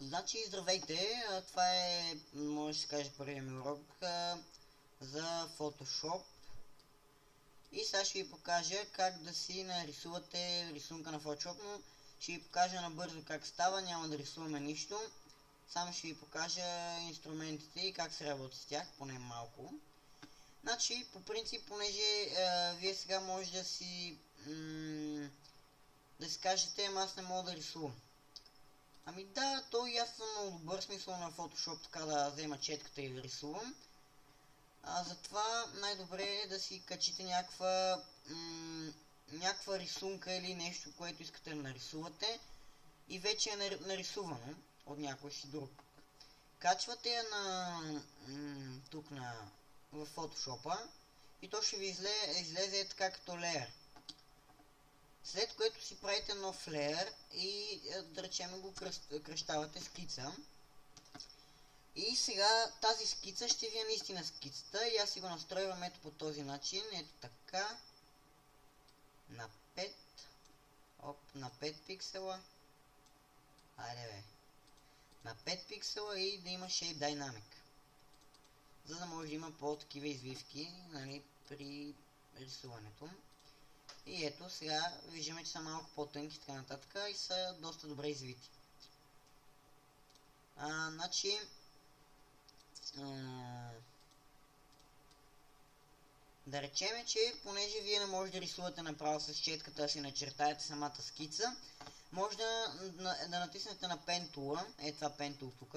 Значи, здравейте! Това е, може да се каже, първият ми урок за Photoshop. И сега ще ви покажа как да си нарисувате рисунка на Photoshop, но ще ви покажа набързо как става, няма да рисуваме нищо. Само ще ви покажа инструментите и как се работи с тях, поне малко. Значи, по принцип, понеже вие сега може да си кажете, ама аз не мога да рисувам. Ами да, то и аз съм много добър смисъл на Photoshop, така да взема четката и да рисувам. Затова най-добре е да си качите някаква рисунка или нещо, което искате да нарисувате и вече е нарисувано от някой си друг. Качвате я тук в Photoshop и то ще ви излезе така като леер. След което си правите нов леер и да речем го кръщавате скица. И сега тази скица ще ви е наистина скицата и аз си го настройвам ето по този начин, ето така. На 5. На 5 пиксела. Айде бе. На 5 пиксела и да има Shape Dynamic. За да може да има по-такива извивки, нали, при рисуването. И ето сега виждаме, че са малко по-тънки и така нататък и са доста добре извити. Значи да речеме, че понеже вие не можете да рисувате направо с четката, да си начертаете самата скица, може да натиснете на Pen Tool, това Pen Tool тук,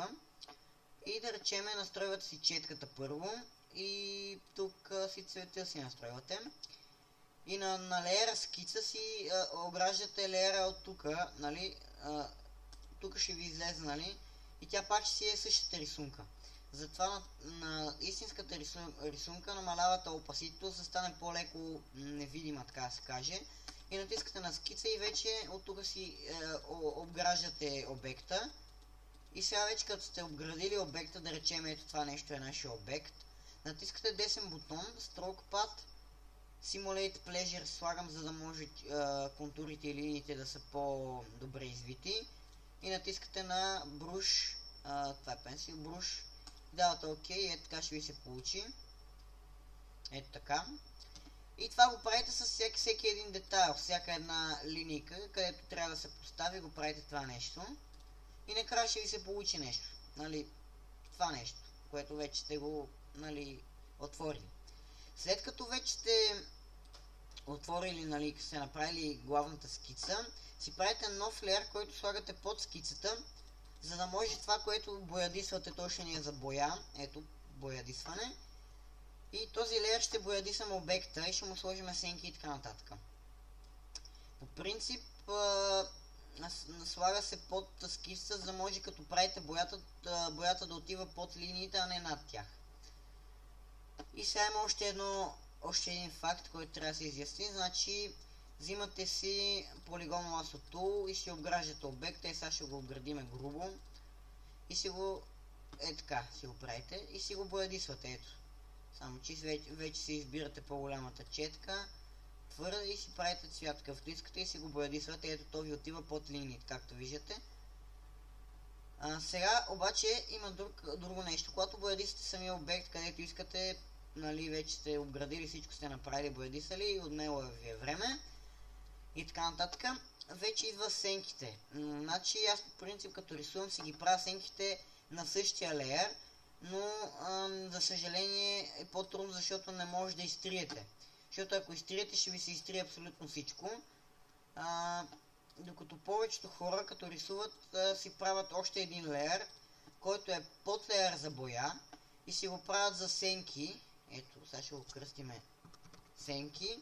и да речеме настройвате си четката първо и тук си цвета си настройвате. И на леера скица си ограждате леера от тук, нали, тук ще ви излезе, нали, и тя пак ще си е същата рисунка. Затова на истинската рисунка намалявате опасителността, за да стане по-леко невидима, така да се каже. И натискате на скица и вече от тук си обграждате обекта. И сега вече като сте обградили обекта, да речем ето това нещо е нашия обект, натискате десен бутон, Stroke Pad, Simulate Pleasure слагам, за да може контурите и линиите да са по-добре извити. И натискате на Brush, това е Pencil Brush, давате OK, ето така ще ви се получи. Ето така. И това го правите с всеки един детайл, всяка една линейка, където трябва да се постави, го правите това нещо. И накрая ще ви се получи нещо, нали, това нещо, което вече сте го, нали, отворили. След като вече сте отворили, нали, сте направили главната скица, си правите нов леер, който слагате под скицата, за да може това, което боядисвате, то ще ни е за боя, ето, боядисване. И този леер ще боядисам обекта и ще му сложим сенки и така нататък. По принцип, слага се под скицата, за да може като правите боята да отива под линиите, а не над тях. И сега има още един факт, който трябва да се изясни. Значи, взимате си полигон lasso tool и си обграждате обекта. И сега ще го обградиме грубо. И си го, така, си го правите. И си го боядисвате, ето. Само че вече си избирате по-голямата четка, твърда и си правите цвят какъвто искате и си го боядисвате. Ето, то ви отива под линиите, както виждате. Сега обаче има друго нещо. Когато боядисате самия обект, където искате, нали, вече сте обградили, всичко сте направили, боядисали и отнело ви е време и така нататък, вече идва сенките. Значи аз по принцип като рисувам си ги правя сенките на същия леер, но за съжаление е по-трудно, защото не може да изтриете. Защото ако изтриете, ще ви се изтрие абсолютно всичко. Докато повечето хора като рисуват си правят още един леер, който е под леер за боя и си го правят за сенки. Ето, сега ще го кръстиме сенки.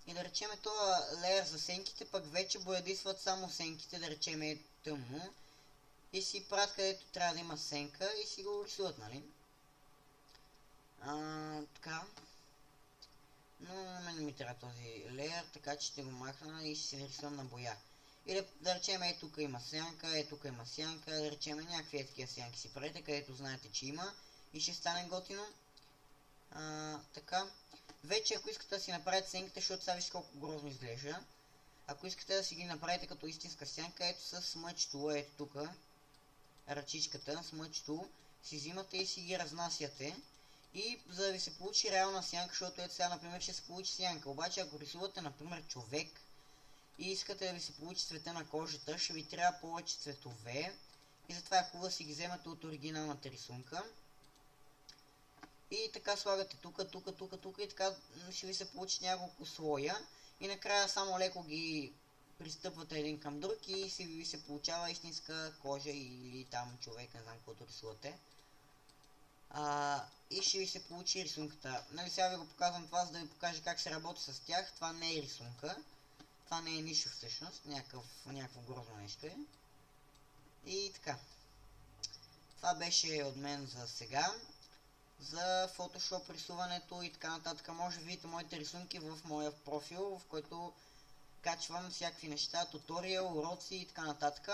И да речеме този леер за сенките, пък вече боядисват само сенките, да речеме е тъмно. И си правят където трябва да има сенка и си го рисуват, нали? Така. Но на мен ми трябва този леер, така че ще го махна и ще се рисувам на боя. Или да речем тук има сянка, тук има сянка, да речем някакви такива сянки си правите, където знаете, че има и ще стане готино. Така. Вече ако искате да си направите сянките, защото сега вижте колко грозно изглежда. Ако искате да си ги направите като истинска сянка, ето с мъч тула, ето тук. ръчичката с мъчето, си взимате и си ги разнасяте. И за да ви се получи реална сянка, защото ето сега, например, ще се получи сянка. Обаче, ако рисувате, например, човек и искате да ви се получи цвета на кожата, ще ви трябва повече цветове. И затова е хубаво да си ги вземете от оригиналната рисунка. И така слагате тук и така ще ви се получи няколко слоя. И накрая само леко ги пристъпвате един към друг и си ви се получава истинска кожа или там човек, не знам каквото рисувате. И ще ви се получи рисунката. Нали, сега ви го показвам това, за да ви покажа как се работи с тях. Това не е рисунка. Това не е нищо всъщност. Някакво грозно нещо е. И така. Това беше от мен за сега. За Photoshop рисуването и така нататък. Може да видите моите рисунки в моя профил, в който качвам всякакви неща, туториал, уроци и така нататък.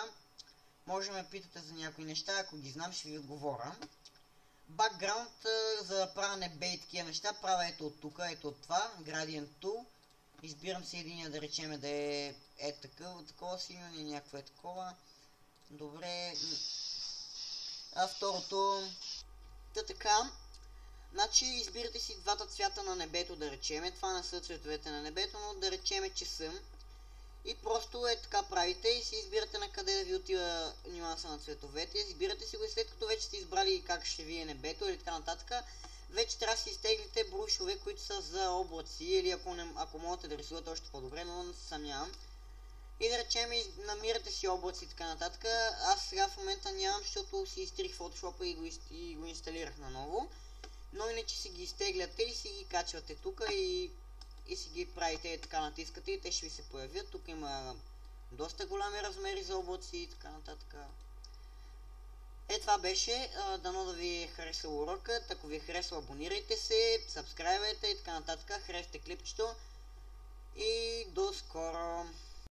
Може да ме питате за някои неща, ако ги знам ще ви отговоря. Бакграунд за правене бей такива неща правя ето от тук, ето от това, Gradient Tool. Избирам си единия, да речеме да е такова синьо, не някакво е такова. Добре. А второто... така. Значи избирате си двата цвята на небето, да речеме. Това не са цветовете на небето, но да речеме, че съм. И просто така правите и си избирате на къде да ви отива нюанса на цветовете. Избирате си го и след като вече сте избрали как ще ви е небето или така нататък, вече трябва да си изтеглите брушове, които са за облаци или ако можете да рисувате още по-добре, но не се съмнявам. И да речем, намирате си облаци и така нататък. Аз сега в момента нямам, защото си изтрих Photoshop и го инсталирах наново. Но иначе си ги изтегляте и си ги качвате тук и си ги правите така, натискате и те ще ви се появят. Тук има доста големи размери за облаци и така нататък. Това беше. Дано да ви е харесал урокът. Ако ви е харесал, абонирайте се, сабскрайбвайте и така нататък. Харесайте клипчето и до скоро!